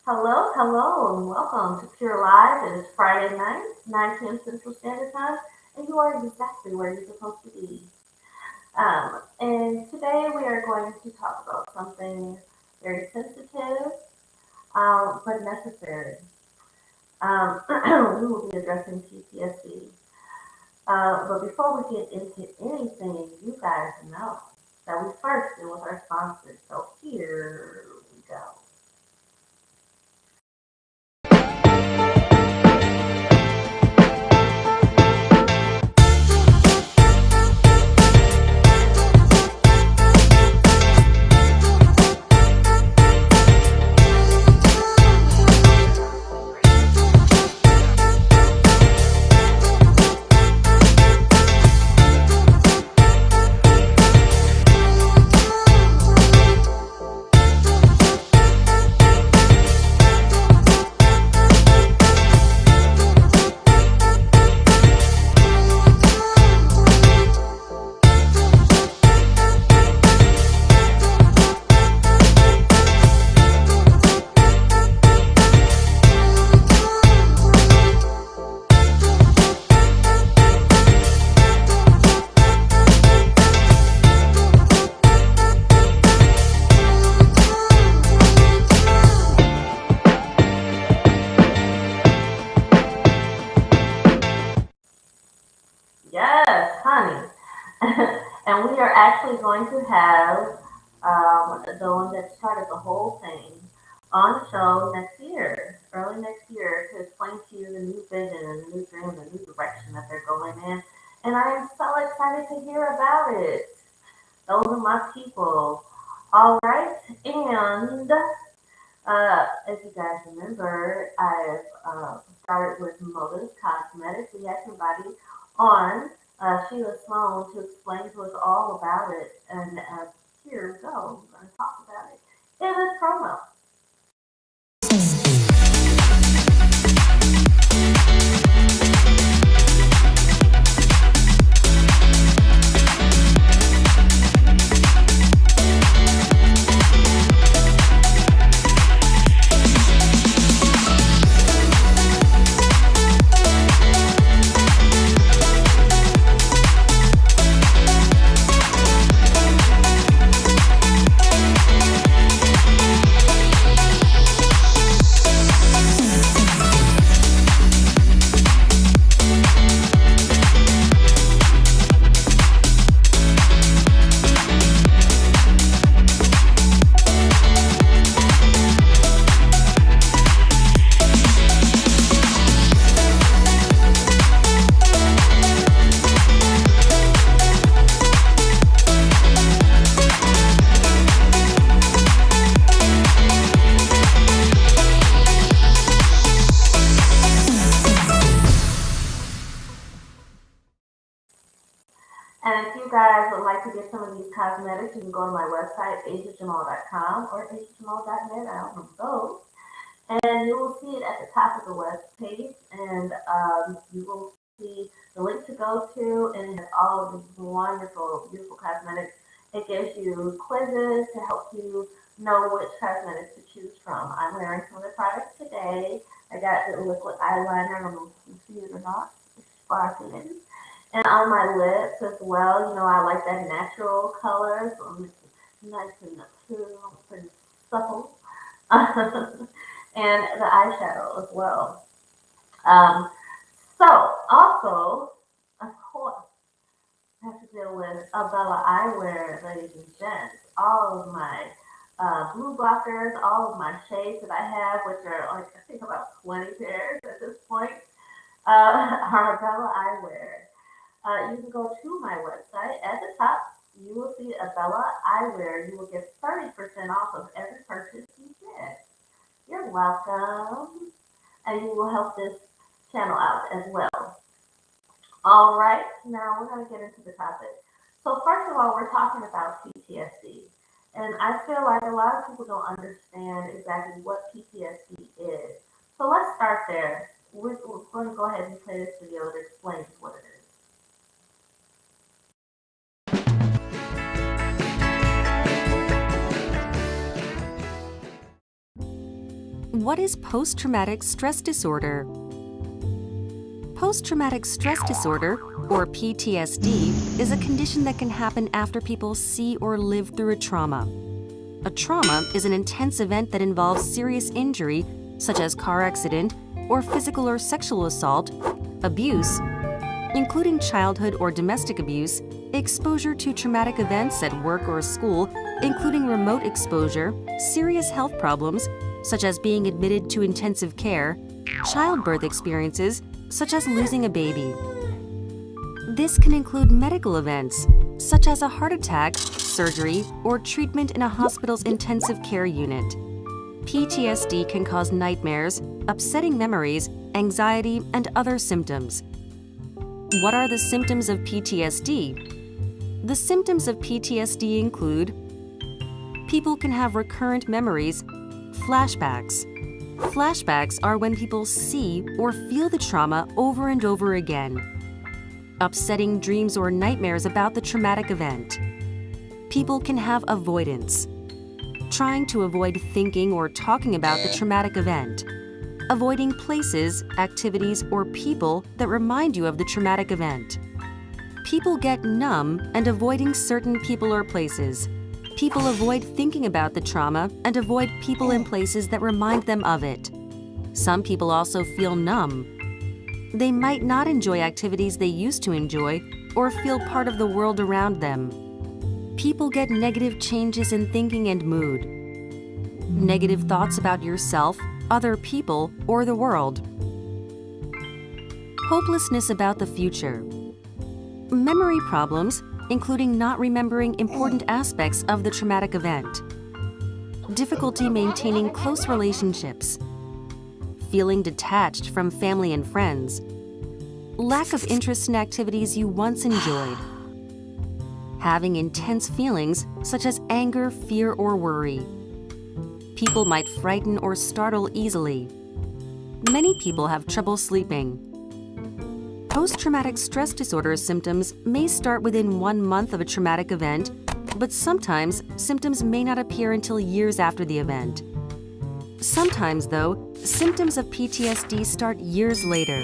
Hello, and welcome to PURELive. It is Friday night, 9 p.m. Central Standard Time, and you are exactly where you're supposed to be. And today we are going to talk about something very sensitive, but necessary. We will be addressing PTSD. But before we get into anything, you guys know that we first deal with our sponsors. So here we go. Yes, honey. And we are actually going to have the one that started the whole thing on the show next year, early next year, to explain to you the new vision and the new dream and the new direction that they're going in. And I am so excited to hear about it. Those are my people. All right. And as you guys remember, I've started with Motive Cosmetics. We had somebody on, Sheila Sloan, to explain to us all about it. And here we go. We're going to talk about it in this promo. And if you guys would like to get some of these cosmetics, you can go to my website, ageofjamal.com or ageofjamal.net. I don't know both. And you will see it at the top of the web page, and you will see the link to go to, and it has all of these wonderful, beautiful cosmetics. It gives you quizzes to help you know which cosmetics to choose from. I'm wearing some of the products today. I got the liquid eyeliner. I don't know if you can see it or not. It's sparkling. And on my lips as well, I like that natural color, so I'm nice and cool and supple. And the eyeshadow as well. Um, so also, of course, I have to deal with Bella Eyewear, ladies and gents. All of my blue blockers, all of my shades that I have, which are like I think about 20 pairs at this point, are Bella Eyewear. You can go to my website. At the top, you will see a Bella Eyewear. You will get 30% off of every purchase you get. You're welcome. And you will help this channel out as well. All right, now we're going to get into the topic. So first of all, we're talking about PTSD. And I feel like a lot of people don't understand exactly what PTSD is. So let's start there. We're going to go ahead and play this video that explains what it is. What is post-traumatic stress disorder? Post-traumatic stress disorder, or PTSD, is a condition that can happen after people see or live through a trauma. A trauma is an intense event that involves serious injury, such as car accident, or physical or sexual assault, abuse, including childhood or domestic abuse, exposure to traumatic events at work or school, including remote exposure, serious health problems, such as being admitted to intensive care, childbirth experiences, such as losing a baby. This can include medical events, such as a heart attack, surgery, or treatment in a hospital's intensive care unit. PTSD can cause nightmares, upsetting memories, anxiety, and other symptoms. What are the symptoms of PTSD? The symptoms of PTSD include: people can have recurrent memories, flashbacks. Flashbacks are when people see or feel the trauma over and over again. Upsetting dreams or nightmares about the traumatic event. People can have avoidance. Trying to avoid thinking or talking about the traumatic event. Avoiding places, activities, or people that remind you of the traumatic event. People get numb and avoiding certain people or places. People avoid thinking about the trauma and avoid people and places that remind them of it. Some people also feel numb. They might not enjoy activities they used to enjoy or feel part of the world around them. People get negative changes in thinking and mood. Negative thoughts about yourself, other people, or the world. Hopelessness about the future. Memory problems, including not remembering important aspects of the traumatic event. Difficulty maintaining close relationships. Feeling detached from family and friends. Lack of interest in activities you once enjoyed. Having intense feelings such as anger, fear, or worry. People might frighten or startle easily. Many people have trouble sleeping. Post-traumatic stress disorder symptoms may start within 1 month of a traumatic event, but sometimes symptoms may not appear until years after the event. Sometimes, though, symptoms of PTSD start years later.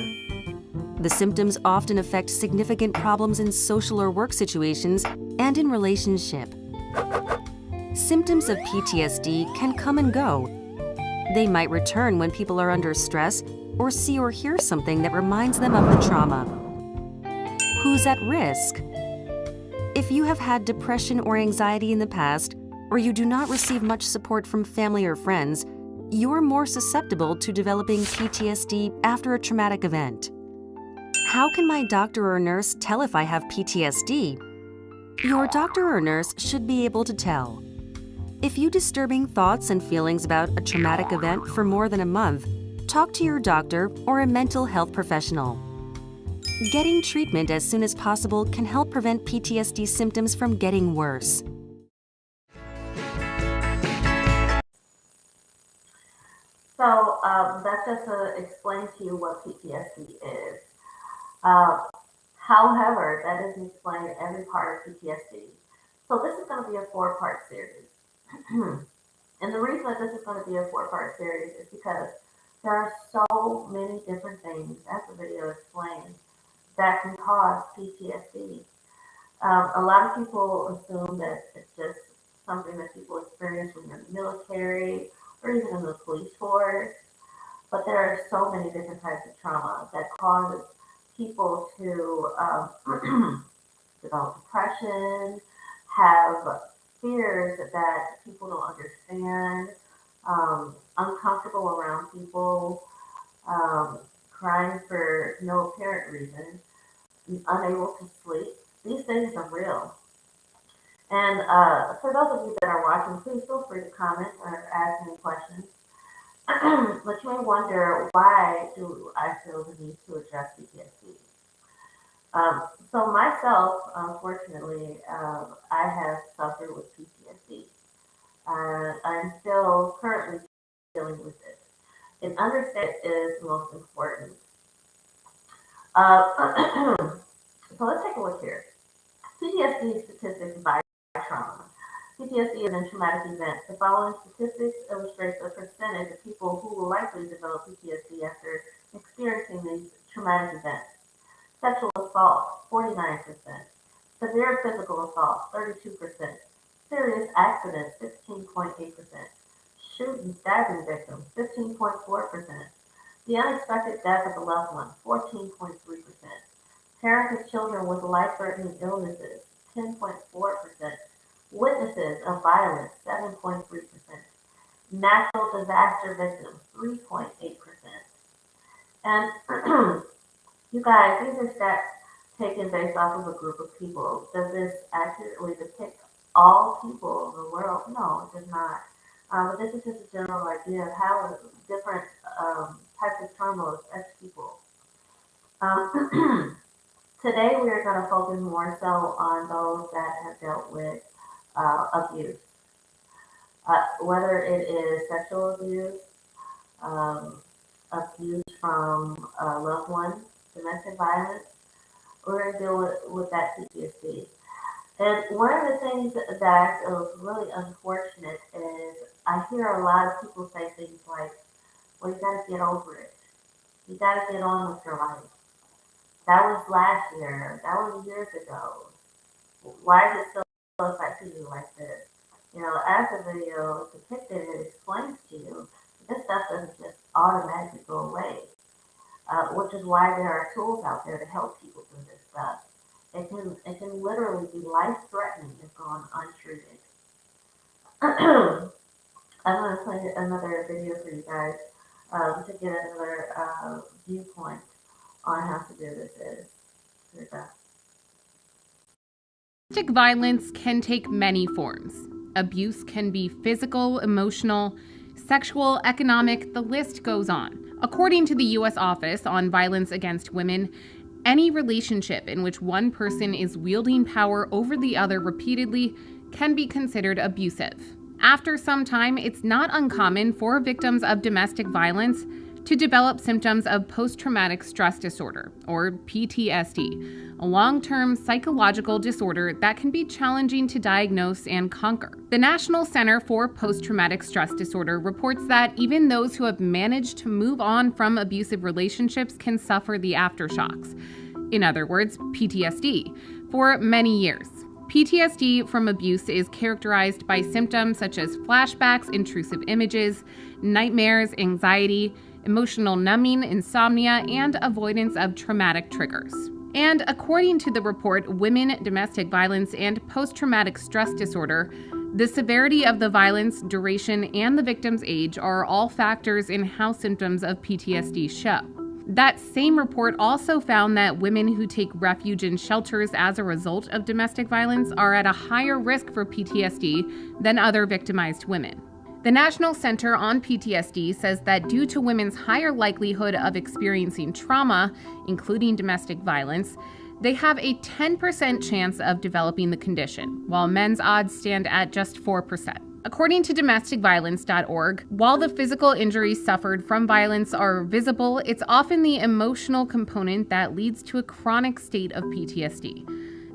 The symptoms often affect significant problems in social or work situations and in relationship. Symptoms of PTSD can come and go. They might return when people are under stress or see or hear something that reminds them of the trauma. Who's at risk? If you have had depression or anxiety in the past, or you do not receive much support from family or friends, you're more susceptible to developing PTSD after a traumatic event. How can my doctor or nurse tell if I have PTSD? Your doctor or nurse should be able to tell. If you disturbing thoughts and feelings about a traumatic event for more than a month, talk to your doctor or a mental health professional. Getting treatment as soon as possible can help prevent PTSD symptoms from getting worse. So that's just to explain to you what PTSD is. However, that doesn't explain every part of PTSD. So this is going to be a 4-part series. And the reason that this is going to be a 4-part series is because there are so many different things, as the video explains, that can cause PTSD. A lot of people assume that it's just something that people experience when they're in the military or even in the police force. But there are so many different types of trauma that causes people to develop depression, have fears that people don't understand, uncomfortable around people, crying for no apparent reason, unable to sleep. These things are real. And for those of you that are watching, please feel free to comment or ask any questions. But you may wonder, why do I feel the need to address PTSD? So myself, unfortunately, I have suffered with PTSD. I'm still currently dealing with it. And understand it is most important. So let's take a look here. PTSD statistics by trauma. PTSD is a traumatic event. The following statistics illustrate the percentage of people who will likely develop PTSD after experiencing these traumatic events. Sexual assault, 49%. Severe physical assault, 32%. Serious accidents, 16.8%. Shooting, stabbing victims, 15.4%. The unexpected death of a loved one, 14.3%. Parents of children with life-threatening illnesses, 10.4%. Witnesses of violence, 7.3%. Natural disaster victims, 3.8%. And you guys, these are stats taken based off of a group of people. Does this accurately depict all people in the world? No, it does not. But this is just a general idea of how different types of trauma affect people. Um, Today, we are going to focus more so on those that have dealt with abuse, whether it is sexual abuse, um, abuse from a loved one, domestic violence. We're going to deal with that PTSD. And one of the things that is really unfortunate is I hear a lot of people say things like, well, you got to get over it. You got to get on with your life. That was last year. That was years ago. Why is it so affecting you like this? You know, as the video depicted, it explains to you this stuff doesn't just automatically go away, which is why there are tools out there to help people through this stuff. It can literally be life threatening if gone untreated. I'm going to play another video for you guys to get another viewpoint on how severe this is. Here we go. Domestic violence can take many forms. Abuse can be physical, emotional, sexual, economic, the list goes on. According to the U.S. Office on Violence Against Women, any relationship in which one person is wielding power over the other repeatedly can be considered abusive. After some time, it's not uncommon for victims of domestic violence to develop symptoms of post-traumatic stress disorder, or PTSD, a long-term psychological disorder that can be challenging to diagnose and conquer. The National Center for Post-Traumatic Stress Disorder reports that even those who have managed to move on from abusive relationships can suffer the aftershocks, in other words, PTSD, for many years. PTSD from abuse is characterized by symptoms such as flashbacks, intrusive images, nightmares, anxiety, emotional numbing, insomnia, and avoidance of traumatic triggers. And according to the report, Women, Domestic Violence, and Post-Traumatic Stress Disorder, the severity of the violence, duration, and the victim's age are all factors in how symptoms of PTSD show. That same report also found that women who take refuge in shelters as a result of domestic violence are at a higher risk for PTSD than other victimized women. The National Center on PTSD says that due to women's higher likelihood of experiencing trauma, including domestic violence, they have a 10% chance of developing the condition, while men's odds stand at just 4%. According to domesticviolence.org, while the physical injuries suffered from violence are visible, it's often the emotional component that leads to a chronic state of PTSD.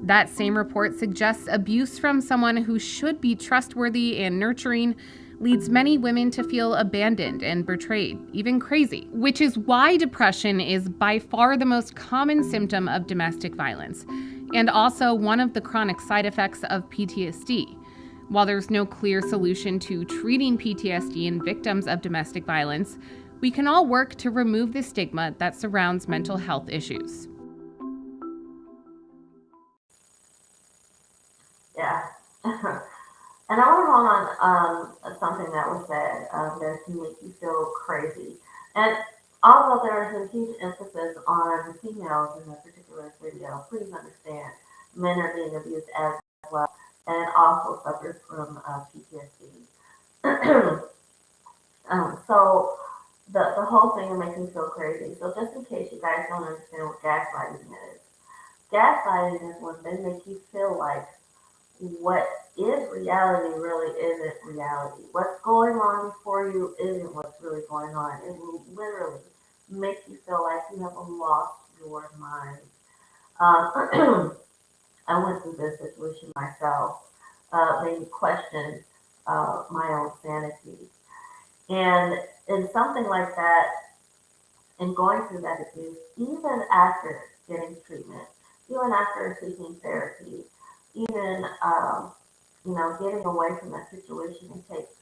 That same report suggests abuse from someone who should be trustworthy and nurturing leads many women to feel abandoned and betrayed, even crazy, which is why depression is by far the most common symptom of domestic violence, and also one of the chronic side effects of PTSD. While there's no clear solution to treating PTSD in victims of domestic violence, we can all work to remove the stigma that surrounds mental health issues. Yeah. And I want to hold on something that was said that can make you feel crazy. And although there is a huge emphasis on females in this particular video, please understand men are being abused as well and also suffer from PTSD. So the whole thing will make me feel crazy. So just in case you guys don't understand what gaslighting is, gaslighting is when they make you feel like what is reality really isn't reality. What's going on before you isn't what's really going on. It will literally make you feel like you have lost your mind. I went through this situation myself. made me question my own sanity. And in something like that, and going through that abuse, even after getting treatment, even after seeking therapy, even getting away from that situation, it takes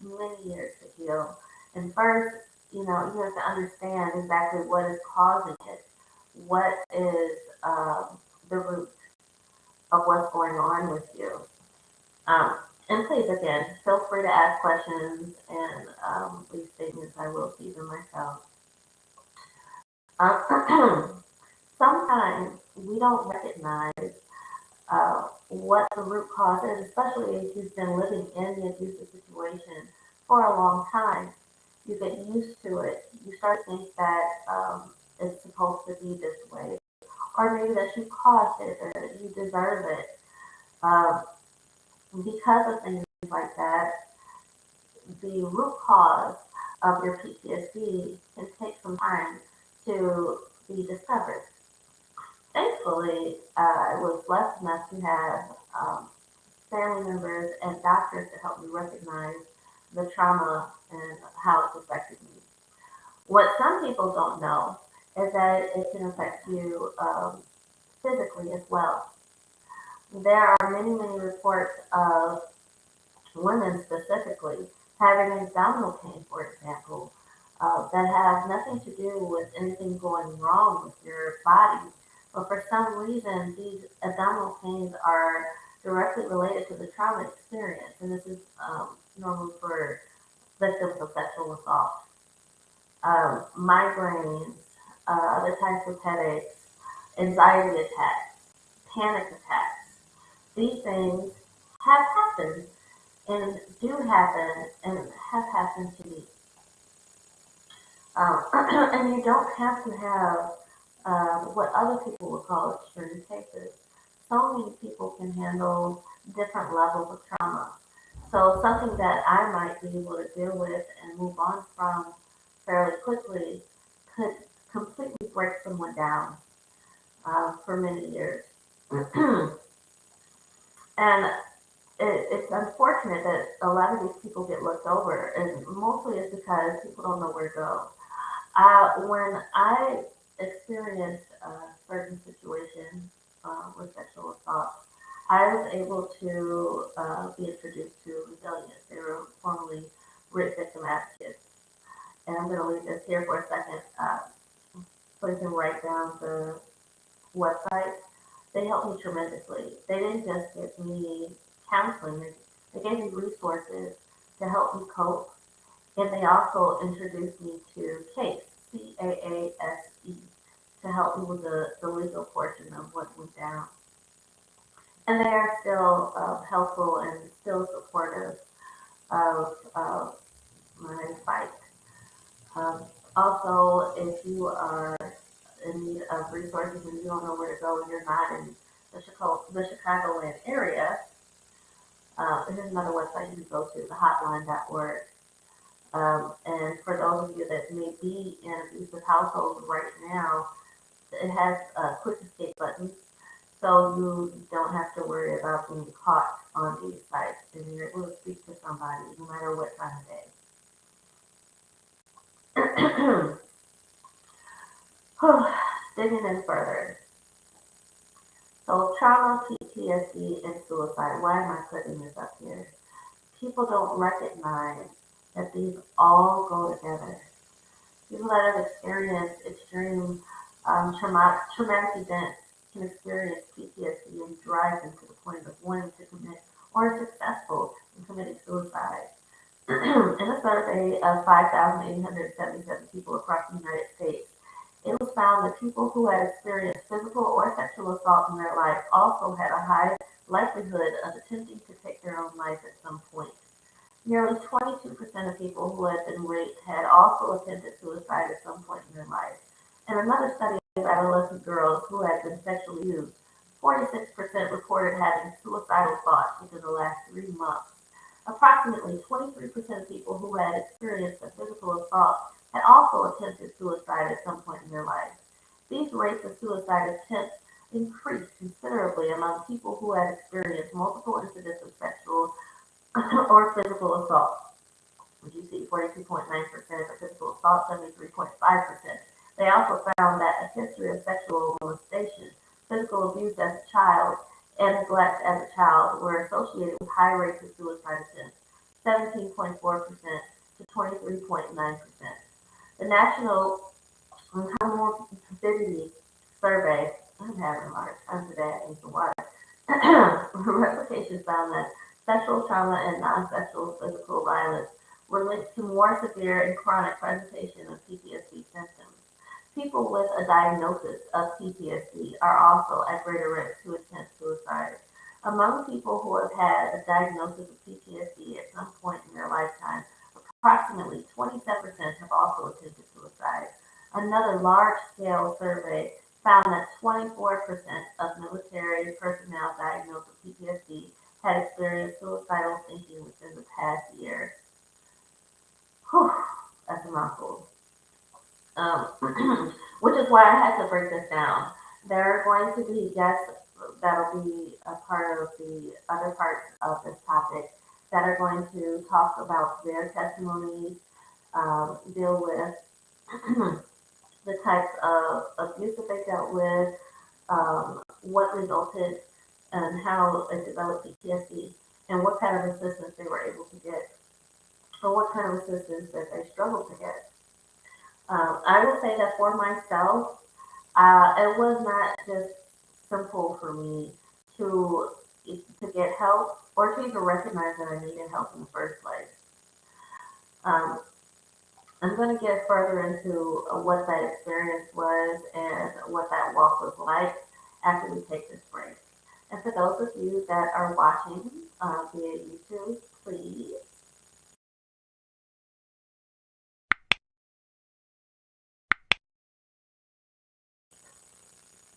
many years to heal. And first, you have to understand exactly what is causing it, what is the root of what's going on with you. Um, and please, again, feel free to ask questions and leave statements. I will see them myself. Sometimes we don't recognize what the root cause is, especially if you've been living in the abusive situation for a long time. You get used to it. You start to think that it's supposed to be this way, or maybe that you caused it or that you deserve it. Um, because of things like that, the root cause of your PTSD can take some time to be discovered. Thankfully, I was blessed enough to have family members and doctors to help me recognize the trauma and how it's affected me. What some people don't know is that it can affect you physically as well. There are many, many reports of women specifically having abdominal pain, for example, that have nothing to do with anything going wrong with your body. But for some reason, these abdominal pains are directly related to the trauma experience. And this is normal for victims of sexual assault. Migraines, other types of headaches, anxiety attacks, panic attacks. These things have happened and do happen and have happened to me. And you don't have to have what other people would call extreme cases. So many people can handle different levels of trauma. So something that I might be able to deal with and move on from fairly quickly could completely break someone down for many years. And it's unfortunate that a lot of these people get looked over, and mostly it's because people don't know where to go. When I experienced a certain situation with sexual assault, I was able to be introduced to resilience. They were formerly rape victim advocates. And I'm going to leave this here for a second so you can write down the website. They helped me tremendously. They didn't just give me counseling, they gave me resources to help me cope. And they also introduced me to CASE, CAASE, to help me with the legal portion of what went down. And they are still helpful and still supportive of my fight. Also, if you are in need of resources and you don't know where to go and you're not in the Chicagoland area, here's another website you can go to, thehotline.org. And for those of you that may be in abusive households right now, it has quick escape buttons, so you don't have to worry about being caught on these sites, and you're able to speak to somebody no matter what time of day. Digging in further. So trauma, PTSD, and suicide. Why am I putting this up here? People don't recognize that these all go together. People that have experienced extreme traumatic events can experience PTSD and drive them to the point of wanting to commit or are successful in committing suicide. In a survey of 5,877 people across the United States, it was found that people who had experienced physical or sexual assault in their life also had a high likelihood of attempting to take their own life at some point. Nearly 22% of people who had been raped had also attempted suicide at some point in their life. And another study of adolescent girls who had been sexually used, 46% reported having suicidal thoughts within the last 3 months. Approximately 23% of people who had experienced a physical assault had also attempted suicide at some point in their life. These rates of suicide attempts increased considerably among people who had experienced multiple incidents of sexual or physical assault. As you see, 42.9% of physical assault, 73.5%. They also found that a history of sexual molestation, physical abuse as a child, and neglect as a child were associated with high rates of suicide attempts, 17.4% to 23.9%. The National Comorbidity Survey, I'm having a hard time today, I need some water. Replication found that sexual trauma and non-sexual physical violence were linked to more severe and chronic presentation of PTSD symptoms. People with a diagnosis of PTSD are also at greater risk to attempt suicide. Among people who have had a diagnosis of PTSD at some point in their lifetime, approximately 27% have also attempted suicide. Another large-scale survey found that 24% of military personnel diagnosed with PTSD had experienced suicidal thinking within the past year. Whew, that's a mouthful. Um, which is why I had to break this down. There are going to be guests that'll be a part of the other parts of this topic that are going to talk about their testimonies, deal with the types of abuse that they dealt with, what resulted and how it developed PTSD, and what kind of assistance they were able to get, or what kind of assistance that they struggled to get. I will say that for myself, it was not just simple for me to get help or to even recognize that I needed help in the first place. Um, I'm going to get further into what that experience was and what that walk was like after we take this break. And for those of you that are watching via YouTube, please.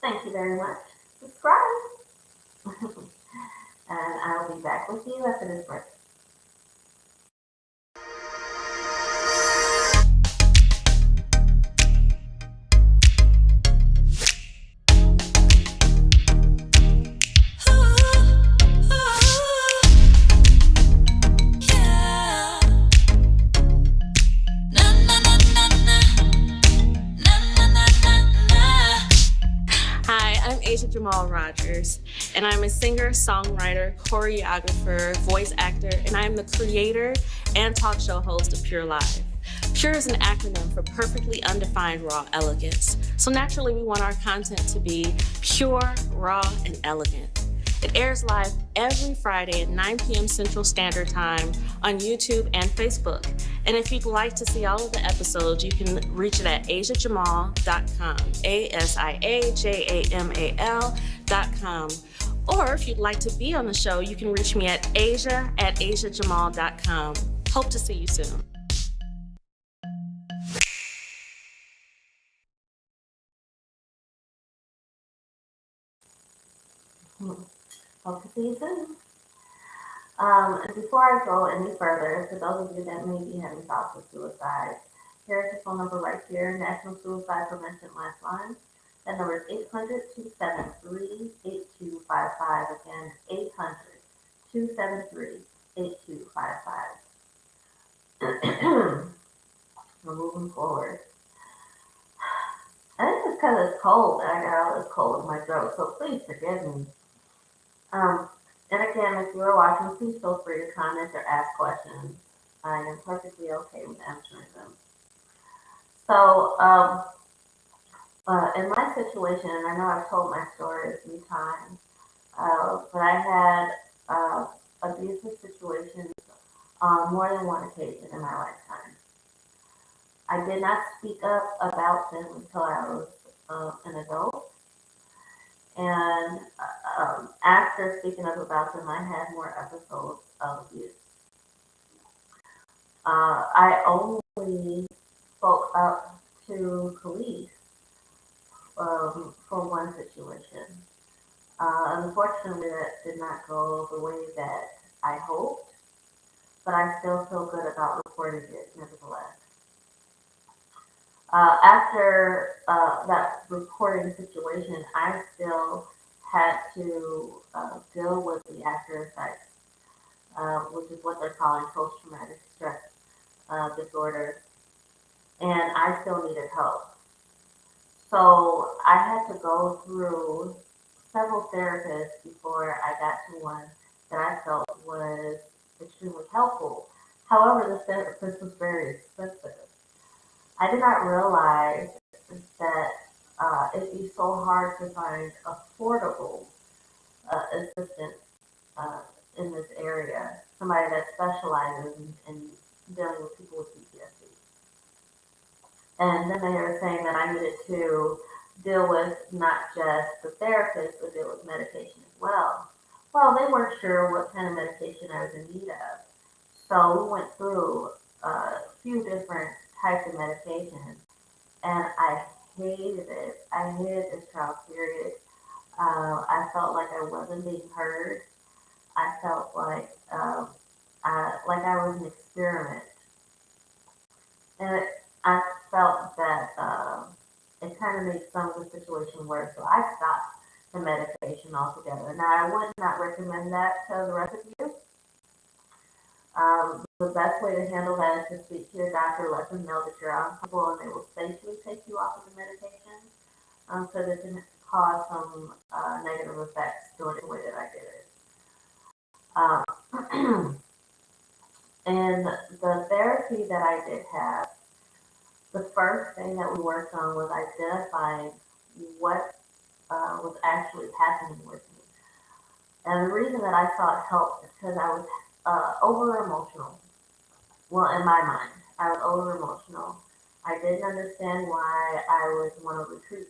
Thank you very much. Subscribe. And I'll be back with you after this break. Jamal Rogers, and I'm a singer, songwriter, choreographer, voice actor, and I'm the creator and talk show host of PURELive. PURE is an acronym for Perfectly Undefined Raw Elegance. So naturally, we want our content to be pure, raw, and elegant. It airs live every Friday at 9 p.m. Central Standard Time on YouTube and Facebook. And if you'd like to see all of the episodes, you can reach it at asiajamal.com, ASIAJAMAL.com. Or if you'd like to be on the show, you can reach me at asia@asiajamal.com. Hope to see you soon. Hope to see you soon. Before I go any further, for those of you that may be having thoughts of suicide, here's the phone number right here, National Suicide Prevention Lifeline. That number is 800-273-8255. Again, 800-273-8255. We're moving forward. I think it's because it's cold that I got all this cold in my throat, so please forgive me. And again, if you're watching, please feel free to comment or ask questions. I am perfectly okay with answering them. So, in my situation, and I know I've told my story a few times, but I had abusive situations on more than one occasion in my lifetime. I did not speak up about them until I was an adult. And after speaking up about them, I had more episodes of abuse. I only spoke up to police for one situation. Unfortunately, that did not go the way that I hoped, but I still feel good about reporting it nevertheless. After that reporting situation, I still had to deal with the after effects, which is what they're calling post-traumatic stress disorder, and I still needed help. So I had to go through several therapists before I got to one that I felt was extremely helpful. However, the therapist was very expensive. I did not realize that it'd be so hard to find affordable assistance uh, in this area, somebody that specializes in dealing with people with PTSD. And then they were saying that I needed to deal with not just the therapist, but deal with medication as well. Well, they weren't sure what kind of medication I was in need of. So we went through a few different types of medications, and I hated it. I hated this trial period. I felt like I wasn't being heard. I felt like I was an experiment, and I felt that it kind of made some of the situation worse. So I stopped the medication altogether. Now I would not recommend that to the rest of you. The best way to handle that is to speak to your doctor, let them know that you're uncomfortable, and they will safely take you off of the medication, so that it can cause some negative effects doing it the way that I did it. And the therapy that I did have, the first thing that we worked on was identifying what was actually happening with me. And the reason that I sought help is because I was over emotional. Well, in my mind, I was over emotional. I didn't understand why I would want to retreat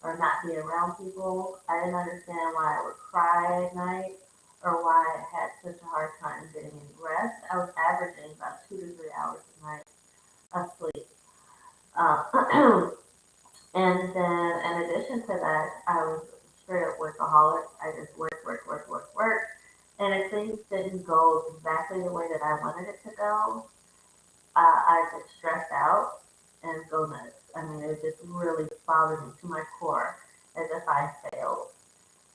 or not be around people. I didn't understand why I would cry at night or why I had such a hard time getting any rest. I was averaging about 2 to 3 hours a night of sleep. And then in addition to that, I was straight up workaholic. I just work. And if things didn't go exactly the way that I wanted it to go, I get stressed out and go nuts. I mean, it just really bothered me to my core as if I failed.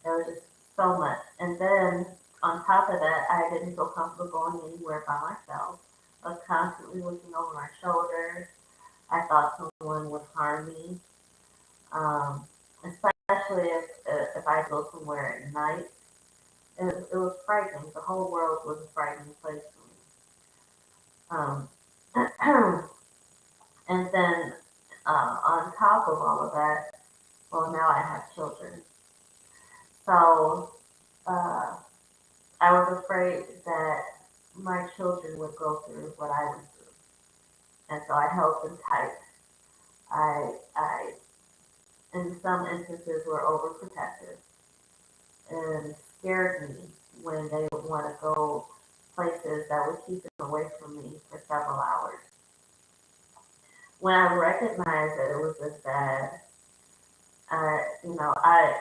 There was just so much. And then on top of that, I didn't feel comfortable going anywhere by myself. I was constantly looking over my shoulders. I thought someone would harm me, especially if I go somewhere at night. It was frightening. The whole world was a frightening place for me. And then on top of all of that, well, now I have children. So uh, I was afraid that my children would go through what I went through. And so I held them tight. I in some instances, were overprotective and scared me when they would want to go places that would keep them away from me for several hours. When I recognized that it was this bad, you know, I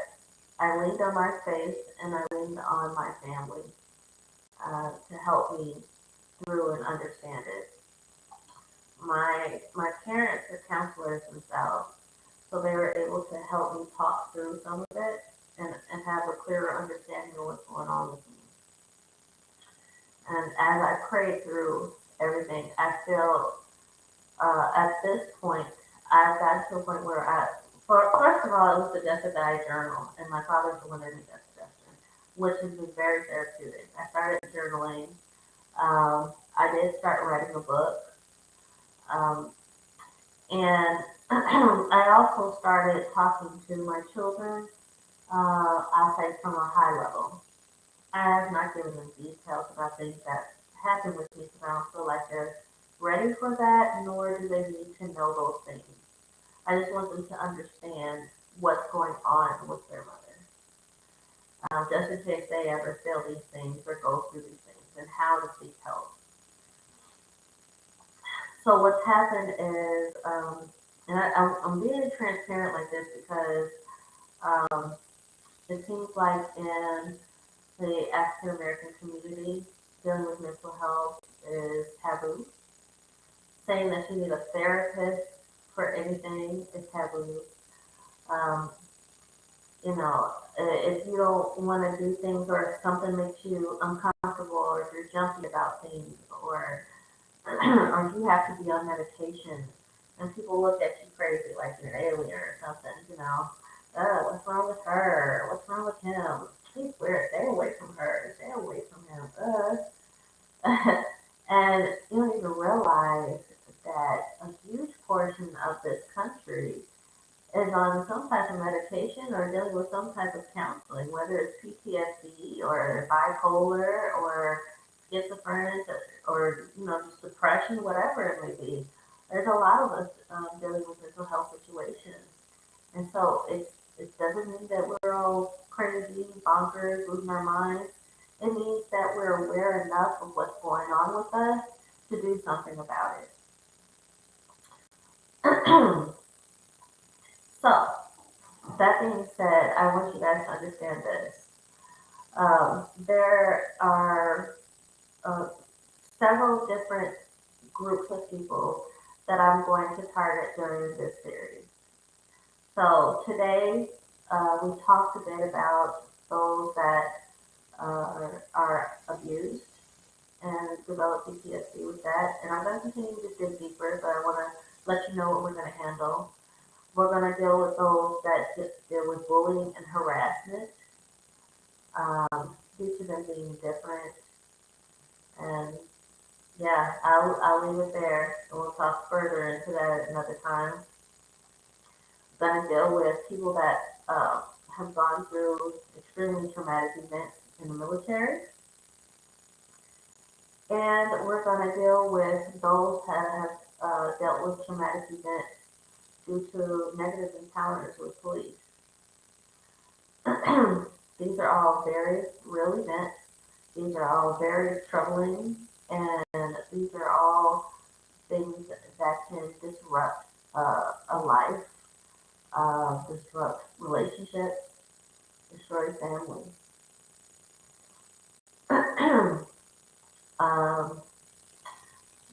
leaned on my faith and I leaned on my family to help me through and understand it. My parents are counselors themselves, so they were able to help me talk through some of it and have a clearer understanding of what's going on with me. And as I prayed through everything, I feel at this point, I've gotten to a point where first of all, it was suggested that I journal, and my father's the one that made that suggestion, which has been very therapeutic. I started journaling. I did start writing a book. Um, and I also started talking to my children, I'll say from a high level. I have not given them details about things that happen with me because I don't feel like they're ready for that, nor do they need to know those things. I just want them to understand what's going on with their mother, just in case they ever feel these things or go through these things and how to seek help. So what's happened is, and I'm being transparent like this because um, it seems like in the African American community, dealing with mental health is taboo. Saying that you need a therapist for anything is taboo. Um, if you don't want to do things or if something makes you uncomfortable or if you're jumpy about things or or if you have to be on medication and people look at you crazy like you're an alien or something. What's wrong with her? What's wrong with him? He's weird. Stay away from her. Stay away from him. And you don't even realize that a huge portion of this country is on some type of medication or dealing with some type of counseling, whether it's PTSD or bipolar or schizophrenia or just depression, whatever it may be. There's a lot of us dealing with mental health situations, and so it doesn't mean that we're all crazy, bonkers, losing our minds. It means that we're aware enough of what's going on with us to do something about it. So, that being said, I want you guys to understand this. There are several different groups of people that I'm going to target during this series. So today, we talked a bit about those that are abused and develop PTSD with that. And I'm going to continue to dig deeper, but I want to let you know what we're going to handle. We're going to deal with those that deal with bullying and harassment, due to them being different. And yeah, I'll leave it there, and we'll talk further into that another time. I'm going to deal with people that have gone through extremely traumatic events in the military. And we're going to deal with those that have dealt with traumatic events due to negative encounters with police. These are all very real events. These are all very troubling, and these are all things that can disrupt a life, disrupt relationships, destroy families.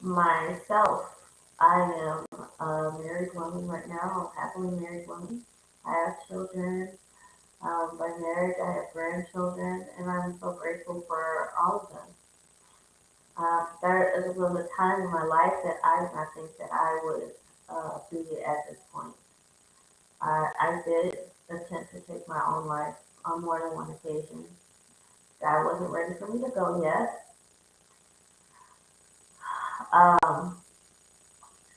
Myself, I am a married woman right now, a happily married woman. I have children. By marriage, I have grandchildren, and I'm so grateful for all of them. There was a time in my life that I did not think that I would be at this point. I did attempt to take my own life on more than one occasion. God wasn't ready for me to go yet. I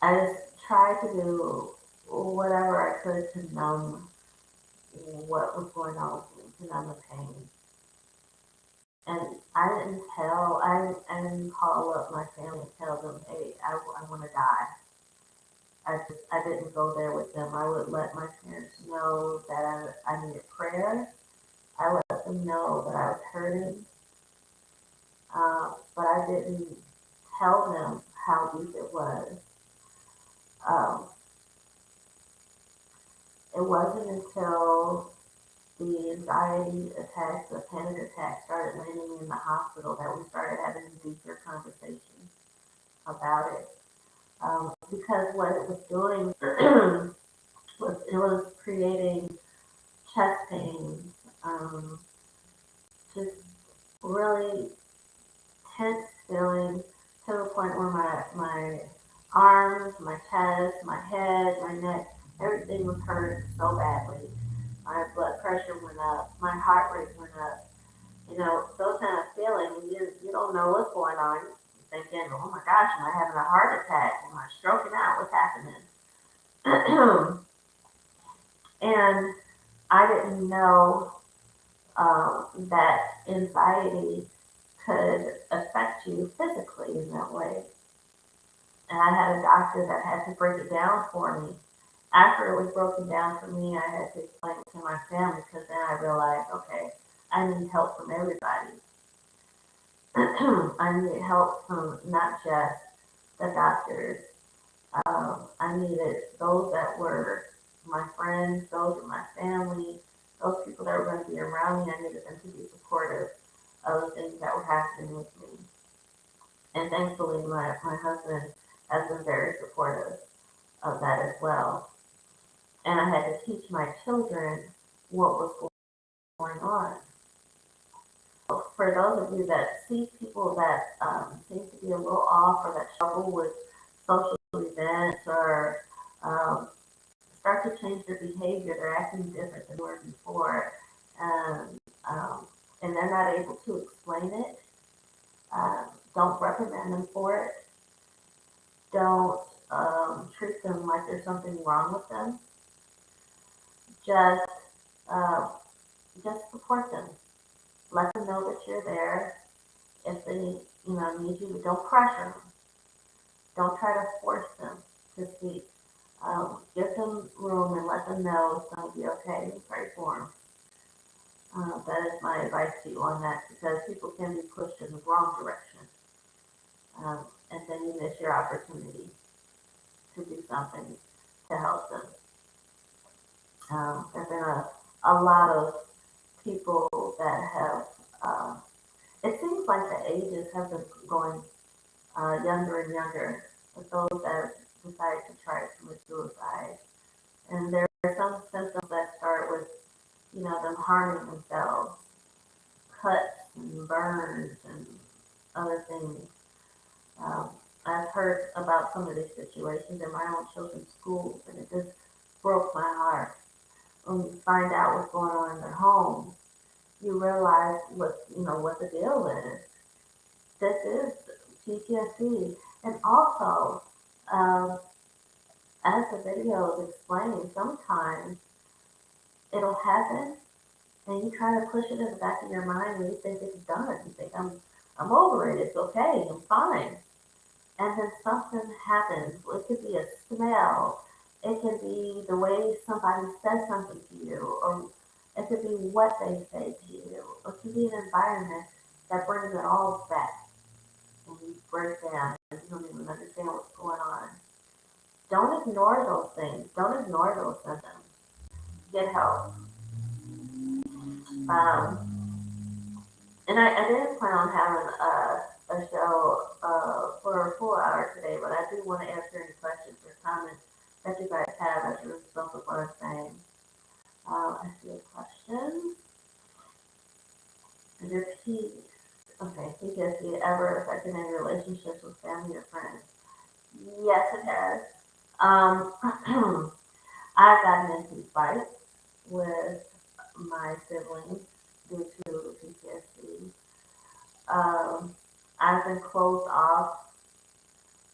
just tried to do whatever I could to numb what was going on with me, to numb the pain. And I didn't call up my family and tell them, hey, I want to die. I didn't go there with them. I would let my parents know that I needed prayer. I let them know that I was hurting. But I didn't tell them how deep it was. It wasn't until the anxiety attacks, the panic attacks started landing in the hospital that we started having deeper conversations about it. Because what it was doing was it was creating chest pains, just really tense feeling to the point where my arms, my chest, my head, my neck, everything was hurting so badly. My blood pressure went up, my heart rate went up. Those kind of feelings, you don't know what's going on. You're thinking, oh my gosh, am I having a heart attack? Am I stroking out? What's happening? And I didn't know that anxiety could affect you physically in that way. And I had a doctor that had to break it down for me. After it was broken down for me, I had to explain it to my family because then I realized, okay, I need help from everybody. I needed help from not just the doctors. I needed those that were my friends, those in my family, those people that were going to be around me. I needed them to be supportive of the things that were happening with me. And thankfully, my husband has been very supportive of that as well. And I had to teach my children what was going on. For those of you that see people that seem to be a little off or that struggle with social events or um, start to change their behavior, they're acting different than they were before, and, um, and they're not able to explain it, don't reprimand them for it. Don't treat them like there's something wrong with them. Just, uh, just support them. Let them know that you're there. If they, need you, don't pressure them. Don't try to force them to speak. Give them room and let them know it's going to be okay. And pray for them. That is my advice to you on that, because people can be pushed in the wrong direction, and then you miss your opportunity to do something to help them. There's been a lot of people that have, it seems like the ages have been going younger and younger with those that decide to try to commit suicide. And there are some symptoms that start with, them harming themselves, cuts and burns and other things. Um, I've heard about some of these situations in my own children's schools, and it just broke my heart. When you find out what's going on in their home, you realize what the deal is. This is PTSD, and also, um, as the video is explaining, sometimes it'll happen, and you try to push it in the back of your mind, and you think it's done. You think I'm over it. It's okay. I'm fine. And then something happens. It could be a smell. It could be the way somebody says something to you, or it could be what they say to you. Or it could be an environment that brings it all back, and you break down and you don't even understand what's going on. Don't ignore those things. Don't ignore those symptoms. Get help. And I didn't plan on having a show for a full hour today, but I do want to answer any questions or comments that you guys have as a result of what I'm saying. I see a question. Is your PTSD ever affected any relationships with family or friends? Yes, it has. I've gotten into fights with my siblings due to PTSD. I've been closed off,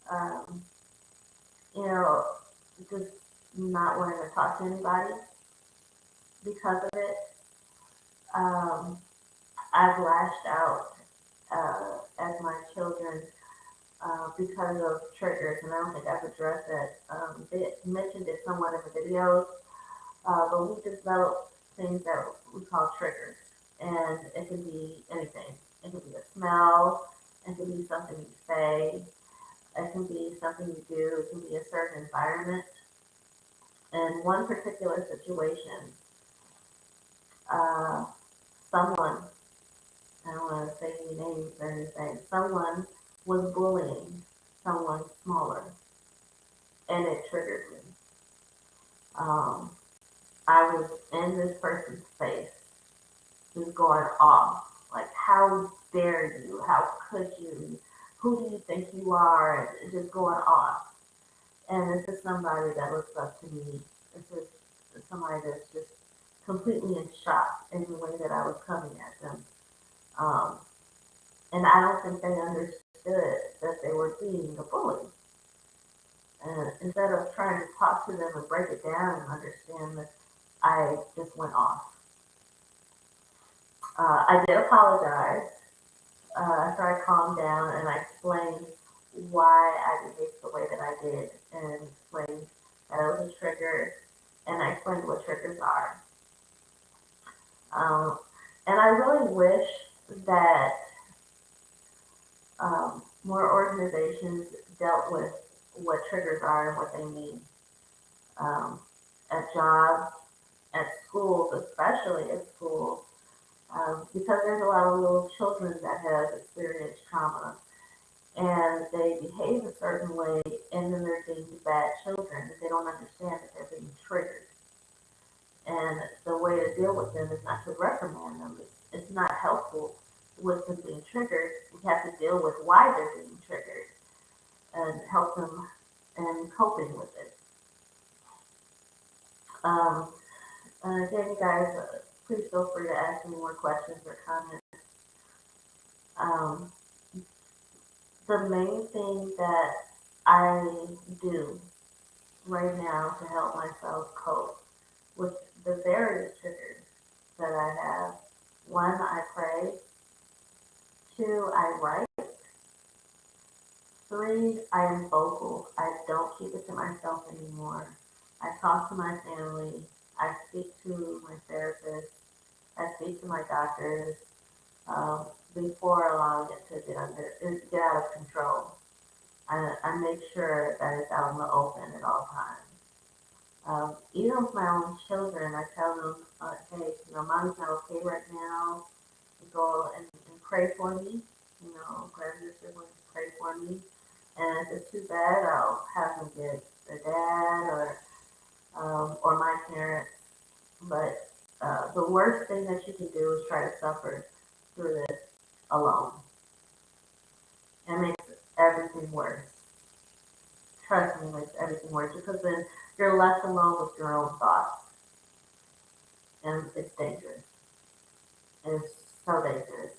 um, just not wanting to talk to anybody because of it. I've lashed out at my children because of triggers, and I don't think I've addressed that. They mentioned it somewhat in the videos, but we developed things that we call triggers, and it can be anything. It can be a smell, it can be something you say, it can be something you do, it can be a certain environment. In one particular situation, someone, I don't want to say any names or anything, someone was bullying someone smaller, and it triggered me. I was in this person's face, just going off, like, how dare you, how could you, who do you think you are, and just going off. And this is somebody that looks up to me. This is somebody that's just completely in shock in the way that I was coming at them. And I don't think they understood that they were being a bully. And instead of trying to talk to them and break it down and understand that, I just went off. I did apologize after I calmed down, and I explained why I behaved the way that I did, and explained that it was a trigger, and I explained what triggers are. And I really wish that more organizations dealt with what triggers are and what they mean. At jobs, at schools, especially at schools, because there's a lot of little children that have experienced trauma. and they behave a certain way, and then they're deemed bad children, and they don't understand that they're being triggered. And the way to deal with them is not to reprimand them. It's not helpful with them being triggered. We have to deal with why they're being triggered and help them in coping with it. Um, again, you guys, please feel free to ask me more questions or comments. Um, the main thing that I do right now to help myself cope with the various triggers that I have. One, I pray. Two, I write. Three, I am vocal. I don't keep it to myself anymore. I talk to my family. I speak to my therapist. I speak to my doctors um, before allowing it to get out of control. I make sure that it's out in the open at all times. Even with my own children, I tell them, hey, mommy's not okay right now. Go and pray for me. Grab your siblings, pray for me. And if it's too bad, I'll have them get their dad or my parents. But the worst thing that you can do is try to suffer through this alone. It makes everything worse. Trust me, it makes everything worse because then you're left alone with your own thoughts. And it's dangerous. It's so dangerous.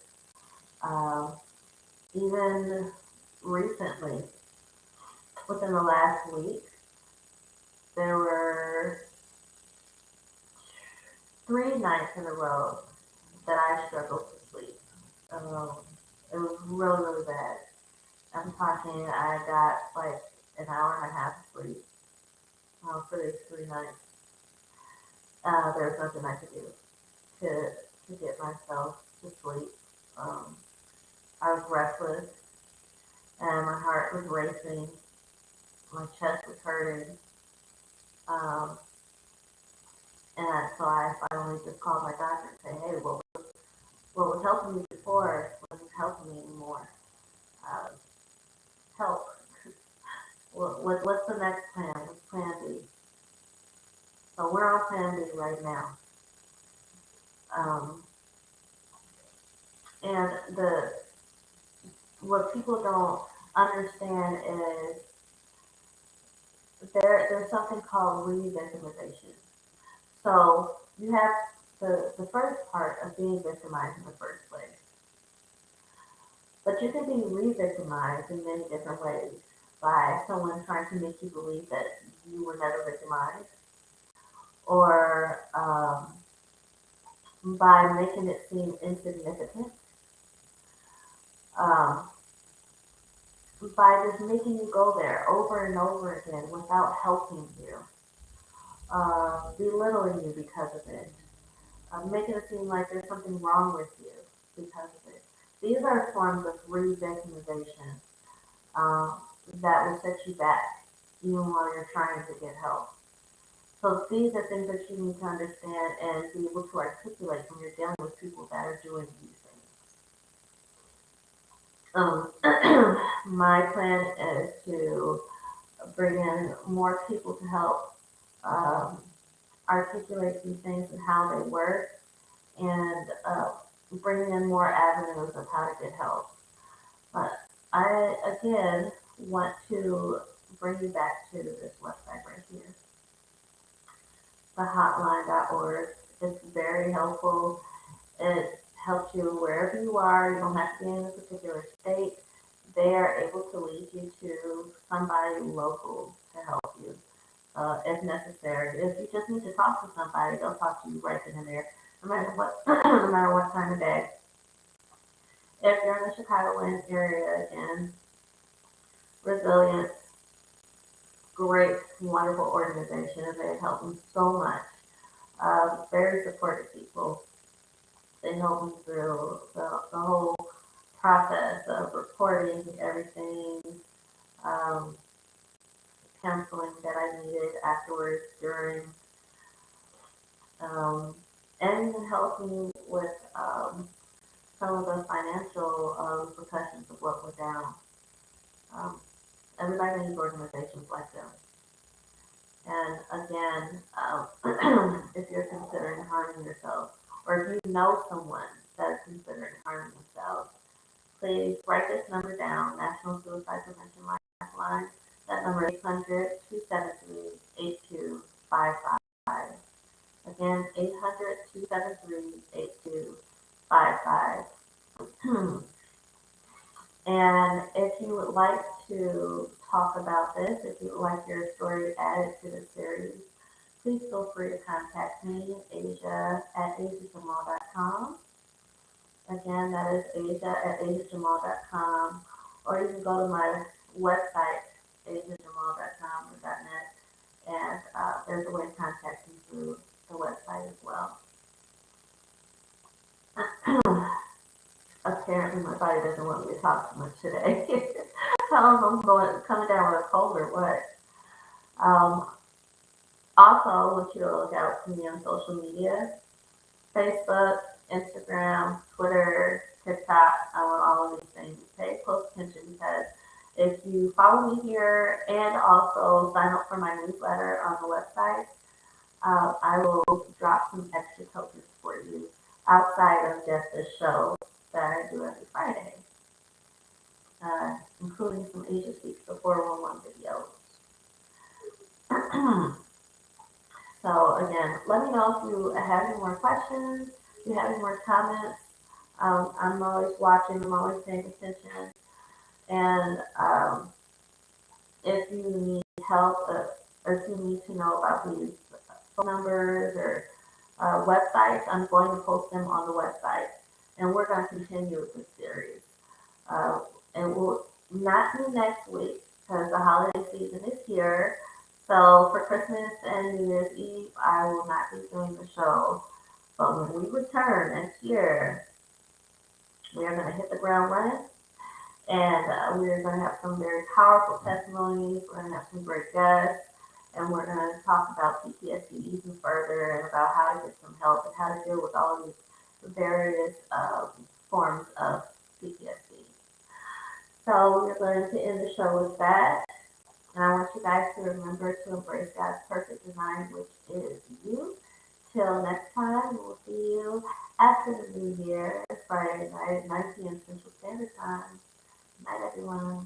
Um, even recently, within the last week, there were 3 nights in a row that I struggled to sleep. Um, it was really, really bad. I'm talking, I got like an hour and a half of sleep for these 3 nights. There was nothing I could do to get myself to sleep. Um, I was restless and my heart was racing, my chest was hurting. Um, and so I finally just called my doctor and said, hey, what was helping me before wasn't helping me anymore. Uh, help. What's the next plan? What's plan B? So we're on plan B right now. Um, and what people don't understand is there's something called re-victimization. So you have the first part of being victimized in the first place. But you can be re-victimized in many different ways by someone trying to make you believe that you were never victimized, or by making it seem insignificant, um, by just making you go there over and over again without helping you, belittling you because of it, making it seem like there's something wrong with you because of it. These are forms of re-victimization um, that will set you back even while you're trying to get help. So these are things that you need to understand and be able to articulate when you're dealing with people that are doing these things. My plan is to bring in more people to help um, articulate these things and how they work, and bring in more avenues of how to get help. But I, again, want to bring you back to this website right here, the hotline.org. It's very helpful. It helps you wherever you are. You don't have to be in a particular state. They are able to lead you to somebody local to help you if necessary. If you just need to talk to somebody, they'll talk to you right then and there, no matter what, no matter what time of day. If you're in the Chicagoland area, again, Resilience, great, wonderful organization, and they help me so much. Very supportive people. They helped me through the whole process of reporting everything, um, counseling that I needed afterwards, during, and even helped me with some of the financial repercussions of what went down. Everybody needs organizations like them. And again, if you're considering harming yourself, or if you know someone that is considering harming themselves, please write this number down, National Suicide Prevention Lifeline. That number is 800-273-8255. Again, 800-273-8255. And if you would like to talk about this, if you would like your story added to the series, please feel free to contact me, Asia at asiajamal.com. Again, that is Asia at asiajamal.com. Or you can go to my website, asiajamal.com or .net, and there's a way to contact me through the website as well. Apparently, my body doesn't want me to talk too much today. I don't know if I'm coming down with a cold or what. Also, I want you to look out for me on social media: Facebook, Instagram, Twitter, TikTok. I'm on all of these things. Pay close attention, because if you follow me here and also sign up for my newsletter on the website, I will drop some extra tokens for you outside of just this show that I do every Friday, including some Asia Speaks the 411 videos. So again, let me know if you have any more questions, if you have any more comments. I'm always watching, I'm always paying attention. And if you need help, or if you need to know about these phone numbers or websites, I'm going to post them on the website. And we're going to continue with this series. It will not be next week because the holiday season is here. So for Christmas and New Year's Eve, I will not be doing the show. But when we return next year, we are going to hit the ground running. And we are going to have some very powerful testimonies. We're going to have some great guests. And we're going to talk about PTSD even further, and about how to get some help and how to deal with all of these various forms of PTSD. So we're going to end the show with that. And I want you guys to remember to embrace God's perfect design, which is you. Till next time, we'll see you after the new year, Friday night at 9 p.m. Central Standard Time. Good night, everyone.